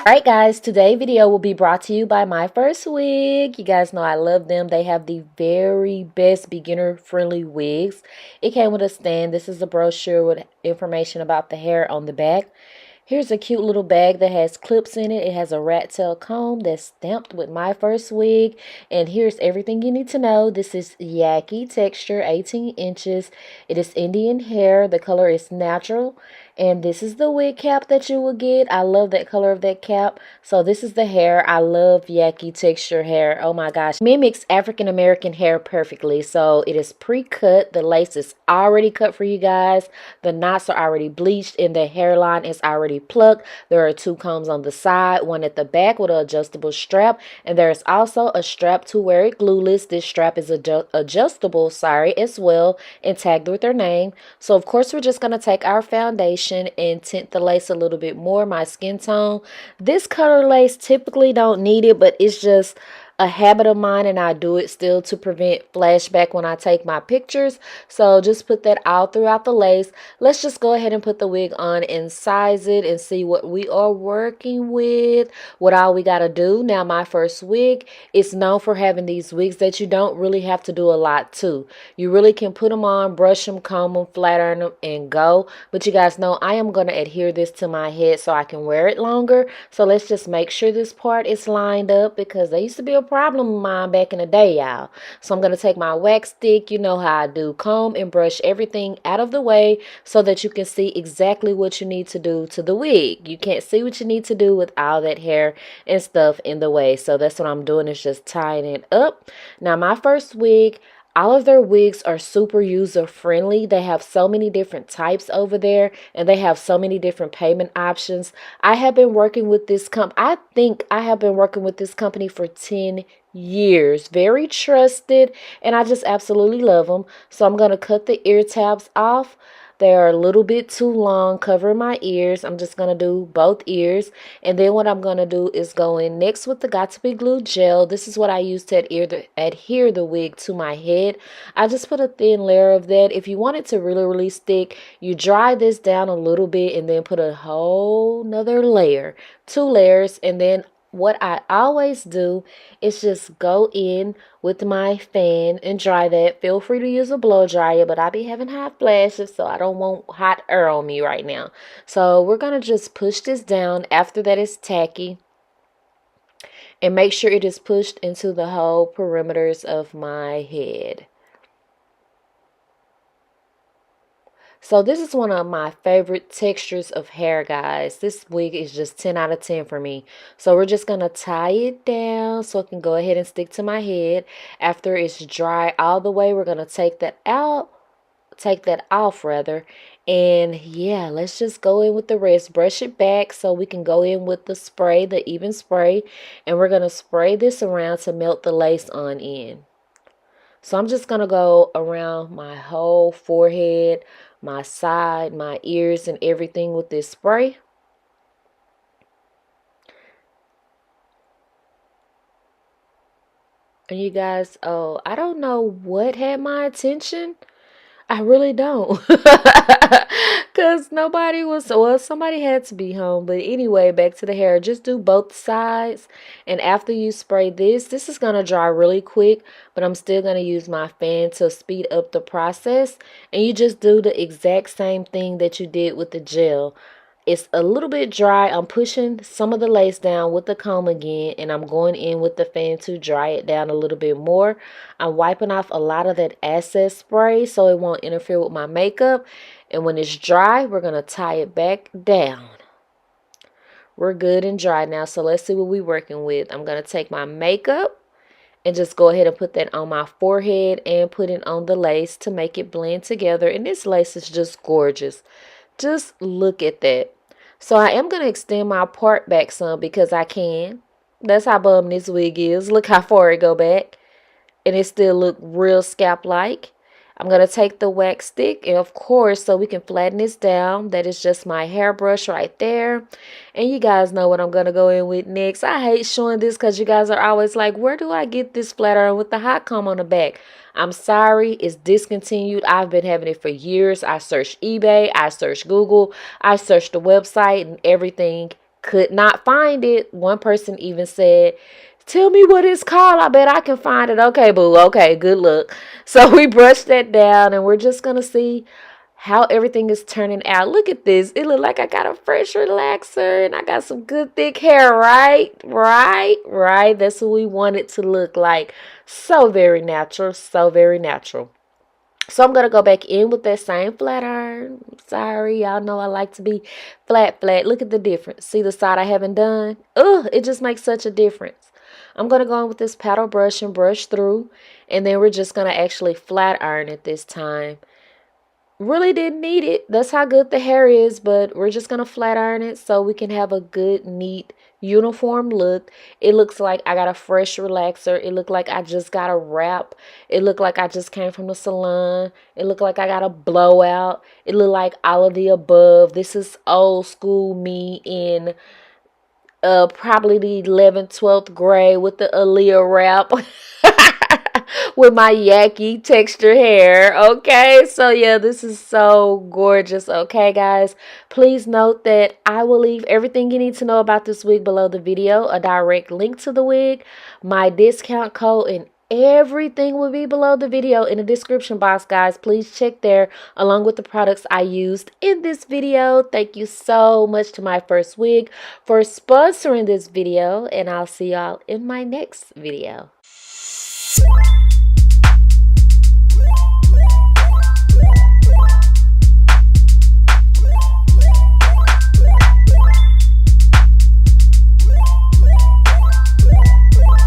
Alright guys, today's video will be brought to you by Myfirstwig. You guys know I love them. They have the very best beginner friendly wigs. It came with a stand. This is a brochure with information about the hair on the back. Here's a cute little bag that has clips in it. It has a rat tail comb that's stamped with Myfirstwig. And here's everything you need to know. This is Yaki texture, 18 inches. It is Indian hair. The color is natural. And this is the wig cap that you will get. I love that color of that cap. So this is the hair. I love Yaki texture hair. Oh my gosh. Mimics African American hair perfectly. So it is pre-cut. The lace is already cut for you guys. The knots are already bleached and the hairline is already plucked. There are 2 combs on the side, one at the back with an adjustable strap. And there is also a strap to wear it glueless. This strap is adjustable, as well, and tagged with their name. So of course we're just going to take our foundation and tint the lace a little bit more, my skin tone. This color lace typically don't need it, but it's just a habit of mine and I do it still to prevent flashback when I take my pictures. So just put that all throughout the lace. Let's just go ahead and put the wig on and size it and see what we are working with, what all we got to do. Now Myfirstwig is known for having these wigs that you don't really have to do a lot to. You really can put them on, brush them, comb them, flat iron them, and go. But you guys know I am going to adhere this to my head so I can wear it longer. So let's just make sure this part is lined up because they used to be a problem of mine back in the day, y'all. So I'm going to take my wax stick, you know how I do, comb and brush everything out of the way so that you can see exactly what you need to do to the wig. You can't see what you need to do with all that hair and stuff in the way. So that's what I'm doing, is just tying it up. Now Myfirstwig, all of their wigs are super user friendly. They have so many different types over there and they have so many different payment options. I have been working with this I think I have been working with this company for 10 years. Very trusted and I just absolutely love them. So I'm going to cut the ear tabs off. They are a little bit too long, covering my ears. I'm just going to do both ears. And then what I'm going to do is go in next with the got2b glue gel. This is what I use to adhere the wig to my head. I just put a thin layer of that. If you want it to really stick, you dry this down a little bit and then put a whole nother layer, 2 layers, and then what I always do is just go in with my fan and dry that. Feel free to use a blow dryer, but I be having hot flashes, so I don't want hot air on me right now. So we're going to just push this down. After that, it's tacky. And make sure it is pushed into the whole perimeters of my head. So this is one of my favorite textures of hair, guys. This wig is just 10 out of 10 for me. So we're just going to tie it down so it can go ahead and stick to my head. After it's dry all the way, we're going to take that off rather. And yeah, let's just go in with the rest. Brush it back so we can go in with the spray, the even spray. And we're going to spray this around to melt the lace on in. So I'm just going to go around my whole forehead, my side, my ears, and everything with this spray. And you guys, oh, I don't know what had my attention. I really don't. Because nobody was, well, somebody had to be home. But anyway, back to the hair. Just do both sides. And after you spray this is going to dry really quick. But I'm still going to use my fan to speed up the process. And you just do the exact same thing that you did with the gel. It's a little bit dry. I'm pushing some of the lace down with the comb again, and I'm going in with the fan to dry it down a little bit more. I'm wiping off a lot of that excess spray so it won't interfere with my makeup. And when it's dry, we're going to tie it back down. We're good and dry now, so let's see what we're working with. I'm going to take my makeup and just go ahead and put that on my forehead and put it on the lace to make it blend together. And this lace is just gorgeous. Just look at that. So I am going to extend my part back some because I can. That's how bum this wig is. Look how far it go back. And it still look real scalp-like. I'm going to take the wax stick, and of course, so we can flatten this down, that is just my hairbrush right there. And you guys know what I'm going to go in with next. I hate showing this because you guys are always like, where do I get this flat iron with the hot comb on the back? I'm sorry, it's discontinued. I've been having it for years. I searched eBay, I searched Google, I searched the website and everything. Could not find it. One person even said, tell me what it's called. I bet I can find it. Okay, boo. Okay, good luck. So we brushed that down and we're just going to see how everything is turning out. Look at this. It look like I got a fresh relaxer and I got some good thick hair, right? Right. That's what we want it to look like. So very natural. So very natural. So I'm going to go back in with that same flat iron. Sorry, y'all know I like to be flat. Look at the difference. See the side I haven't done? Ugh, it just makes such a difference. I'm going to go in with this paddle brush and brush through. And then we're just going to actually flat iron it this time. Really didn't need it. That's how good the hair is, but we're just going to flat iron it so we can have a good, neat, uniform look. It looks like I got a fresh relaxer. It looked like I just got a wrap. It looked like I just came from the salon. It looked like I got a blowout. It looked like all of the above. This is old school me in probably the 11th, 12th grade with the Aaliyah wrap. With my Yaki texture hair. Okay, so yeah, this is so gorgeous. Okay, guys, please note that I will leave everything you need to know about this wig below the video, a direct link to the wig, my discount code, and everything will be below the video in the description box, guys. Please check there along with the products I used in this video. Thank you so much to Myfirstwig for sponsoring this video, and I'll see y'all in my next video.